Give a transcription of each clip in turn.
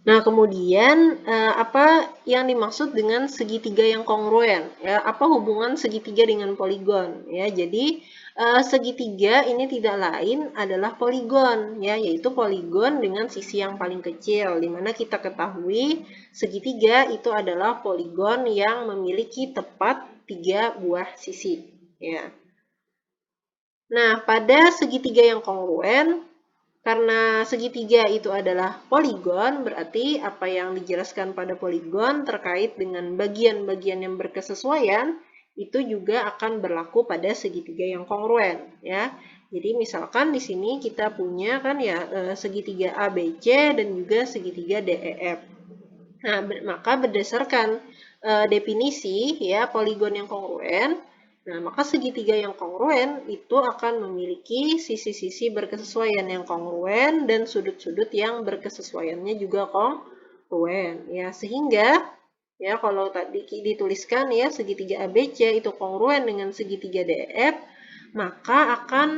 Nah, kemudian apa yang dimaksud dengan segitiga yang kongruen? Ya, apa hubungan segitiga dengan poligon? Ya, jadi segitiga ini tidak lain adalah poligon, ya, yaitu poligon dengan sisi yang paling kecil, di mana kita ketahui segitiga itu adalah poligon yang memiliki tepat 3 buah sisi. Ya. Nah, pada segitiga yang kongruen, karena segitiga itu adalah poligon, berarti apa yang dijelaskan pada poligon terkait dengan bagian-bagian yang berkesesuaian itu juga akan berlaku pada segitiga yang kongruen, ya. Jadi misalkan di sini kita punya kan ya segitiga ABC dan juga segitiga DEF. Nah, maka berdasarkan definisi ya poligon yang kongruen, nah, maka segitiga yang kongruen itu akan memiliki sisi-sisi berkesesuaian yang kongruen dan sudut-sudut yang berkesesuaiannya juga kongruen. Ya, sehingga ya kalau tadi dituliskan ya segitiga ABC itu kongruen dengan segitiga DF, maka akan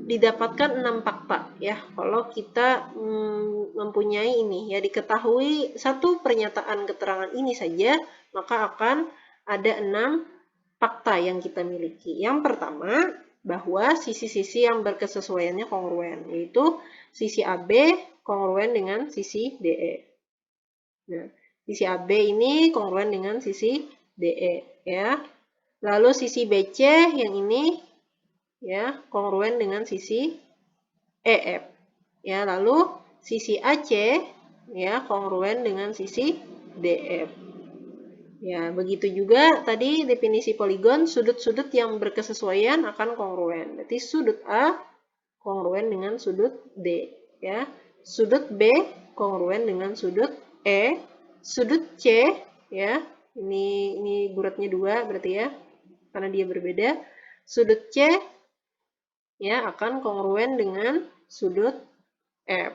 didapatkan 6 fakta ya kalau kita mempunyai ini ya diketahui satu pernyataan keterangan ini saja, maka akan ada 6 fakta yang kita miliki. Yang pertama, bahwa sisi-sisi yang berkesesuaiannya kongruen, yaitu sisi AB kongruen dengan sisi DE. Nah, sisi AB ini kongruen dengan sisi DE ya. Lalu sisi BC yang ini ya kongruen dengan sisi EF. Ya, lalu sisi AC ya kongruen dengan sisi DF. Ya, begitu juga tadi definisi poligon, sudut-sudut yang berkesesuaian akan kongruen. Berarti sudut A kongruen dengan sudut D, ya. Sudut B kongruen dengan sudut E, sudut C, ya. Ini bulatnya 2 berarti ya, karena dia berbeda. Sudut C ya akan kongruen dengan sudut F.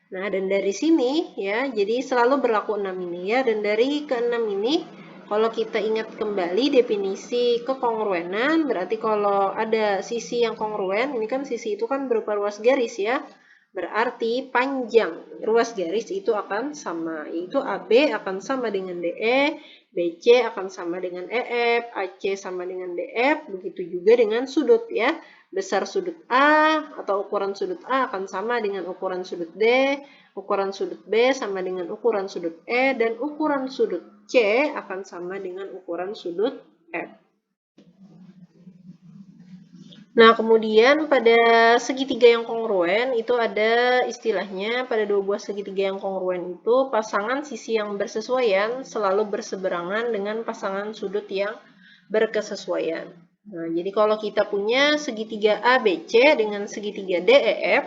Nah, dan dari sini ya, jadi selalu berlaku 6 ini ya, dan dari ke-6 ini kalau kita ingat kembali definisi kekongruenan, berarti kalau ada sisi yang kongruen, ini kan sisi itu kan berupa ruas garis ya, berarti panjang ruas garis itu akan sama, yaitu AB akan sama dengan DE, BC akan sama dengan EF, AC sama dengan DF, begitu juga dengan sudut ya. Besar sudut A atau ukuran sudut A akan sama dengan ukuran sudut D, ukuran sudut B sama dengan ukuran sudut E, dan ukuran sudut C akan sama dengan ukuran sudut F. Nah, kemudian pada segitiga yang kongruen itu ada istilahnya pada 2 buah segitiga yang kongruen itu pasangan sisi yang bersesuaian selalu berseberangan dengan pasangan sudut yang berkesesuaian. Nah, jadi kalau kita punya segitiga ABC dengan segitiga DEF,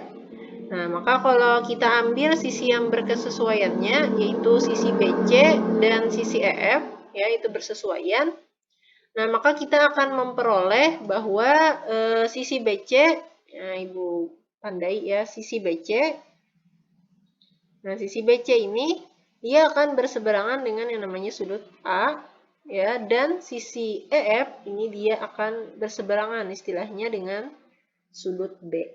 nah maka kalau kita ambil sisi yang berkesesuaiannya yaitu sisi BC dan sisi EF, ya itu bersesuaian. Nah, maka kita akan memperoleh bahwa sisi BC, ya, Ibu pandai ya, sisi BC. Nah, sisi BC ini dia akan berseberangan dengan yang namanya sudut A, ya, dan sisi EF ini dia akan berseberangan istilahnya dengan sudut B.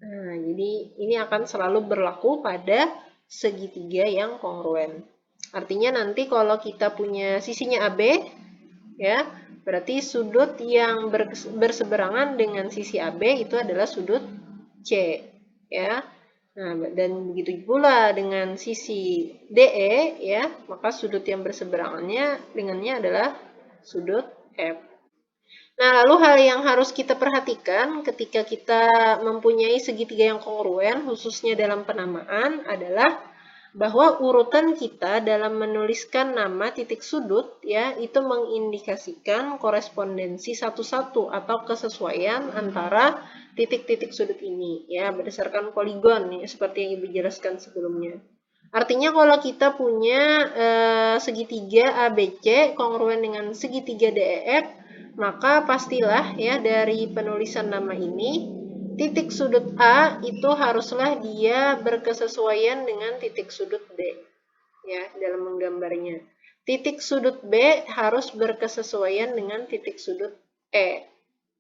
Nah, jadi ini akan selalu berlaku pada segitiga yang kongruen. Artinya nanti kalau kita punya sisinya AB, ya, berarti sudut yang berseberangan dengan sisi AB itu adalah sudut C, ya. Nah, dan begitu pula dengan sisi DE, ya, maka sudut yang berseberangannya dengannya adalah sudut F. Nah, lalu hal yang harus kita perhatikan ketika kita mempunyai segitiga yang kongruen, khususnya dalam penamaan, adalah bahwa urutan kita dalam menuliskan nama titik sudut ya itu mengindikasikan korespondensi satu-satu atau kesesuaian antara titik-titik sudut ini ya berdasarkan poligon ya, seperti yang Ibu jelaskan sebelumnya. Artinya kalau kita punya segitiga ABC kongruen dengan segitiga DEF, maka pastilah ya dari penulisan nama ini titik sudut A itu haruslah dia berkesesuaian dengan titik sudut B. Ya, dalam menggambarnya. Titik sudut B harus berkesesuaian dengan titik sudut E.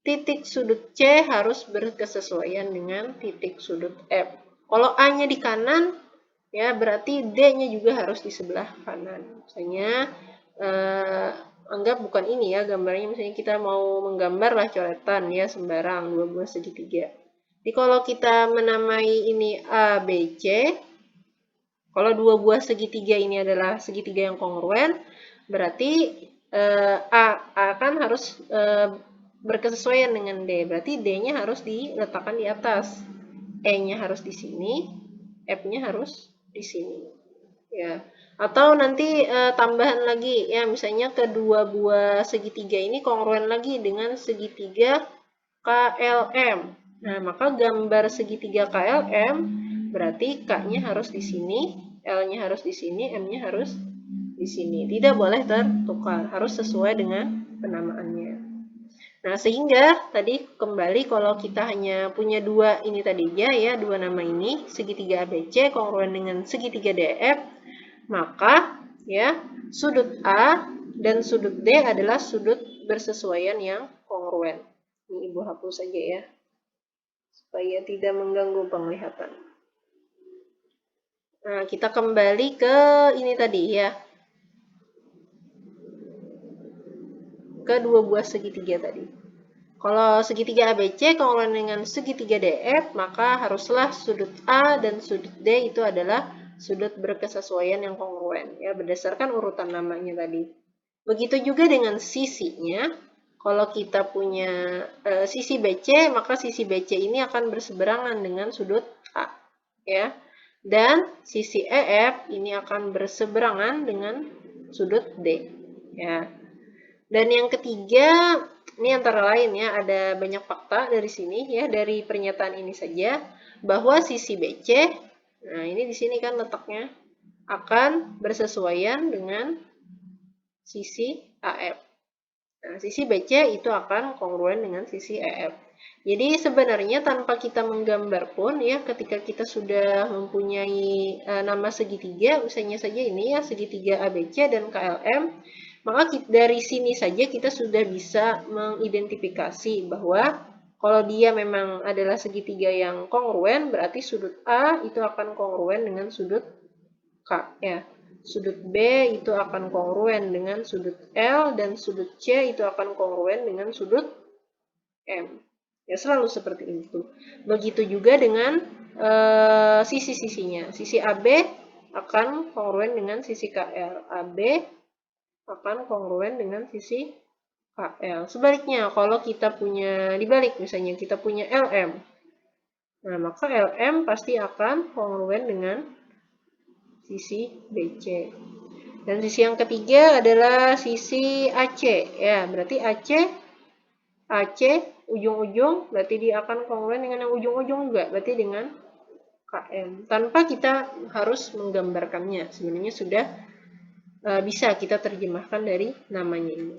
Titik sudut C harus berkesesuaian dengan titik sudut F. Kalau A-nya di kanan, Ya, berarti D-nya juga harus di sebelah kanan. Misalnya, anggap bukan ini ya gambarnya, misalnya kita mau menggambar lah coretan ya, sembarang 2 buah segitiga. Jadi kalau kita menamai ini A, B, C, kalau 2 buah segitiga ini adalah segitiga yang kongruen, berarti A kan harus berkesesuaian dengan D. Berarti D-nya harus diletakkan di atas. E-nya harus di sini, F-nya harus di sini. Ya. Atau nanti tambahan lagi ya, misalnya kedua buah segitiga ini kongruen lagi dengan segitiga KLM. Nah, maka gambar segitiga KLM berarti K-nya harus di sini, L-nya harus di sini, M-nya harus di sini. Tidak boleh tertukar, harus sesuai dengan penamaannya. Nah, sehingga tadi kembali kalau kita hanya punya dua ini tadi ya, dua nama ini, segitiga ABC kongruen dengan segitiga DF, maka ya sudut A dan sudut D adalah sudut bersesuaian yang kongruen. Ini Ibu hapus saja ya, supaya tidak mengganggu penglihatan. Nah, kita kembali ke ini tadi ya, ke dua buah segitiga tadi. Kalau segitiga ABC kongruen dengan segitiga DF, maka haruslah sudut A dan sudut D itu adalah sudut berkesesuaian yang kongruen, ya, berdasarkan urutan namanya tadi. Begitu juga dengan sisinya. Kalau kita punya sisi BC, maka sisi BC ini akan berseberangan dengan sudut A, ya. Dan sisi EF ini akan berseberangan dengan sudut D, ya. Dan yang ketiga, ini antara lain ya, ada banyak fakta dari sini ya, dari pernyataan ini saja, bahwa sisi BC, nah ini di sini kan letaknya, akan bersesuaian dengan sisi AF. Nah, sisi BC itu akan kongruen dengan sisi EF. Jadi sebenarnya tanpa kita menggambar pun ya, ketika kita sudah mempunyai nama segitiga, misalnya saja ini ya, segitiga ABC dan KLM, maka dari sini saja kita sudah bisa mengidentifikasi bahwa kalau dia memang adalah segitiga yang kongruen, berarti sudut A itu akan kongruen dengan sudut K, ya. Sudut B itu akan kongruen dengan sudut L, dan sudut C itu akan kongruen dengan sudut M. Ya, selalu seperti itu. Begitu juga dengan sisi-sisinya. Sisi AB akan kongruen dengan sisi KL. AB akan kongruen dengan sisi KL. Sebaliknya, kalau kita punya dibalik, misalnya kita punya LM, nah maka LM pasti akan kongruen dengan sisi BC. Dan sisi yang ketiga adalah sisi AC, ya, berarti AC ujung-ujung, berarti dia akan kongruen dengan yang ujung-ujung juga, berarti dengan KM. Tanpa kita harus menggambarkannya, sebenarnya sudah bisa kita terjemahkan dari namanya ini.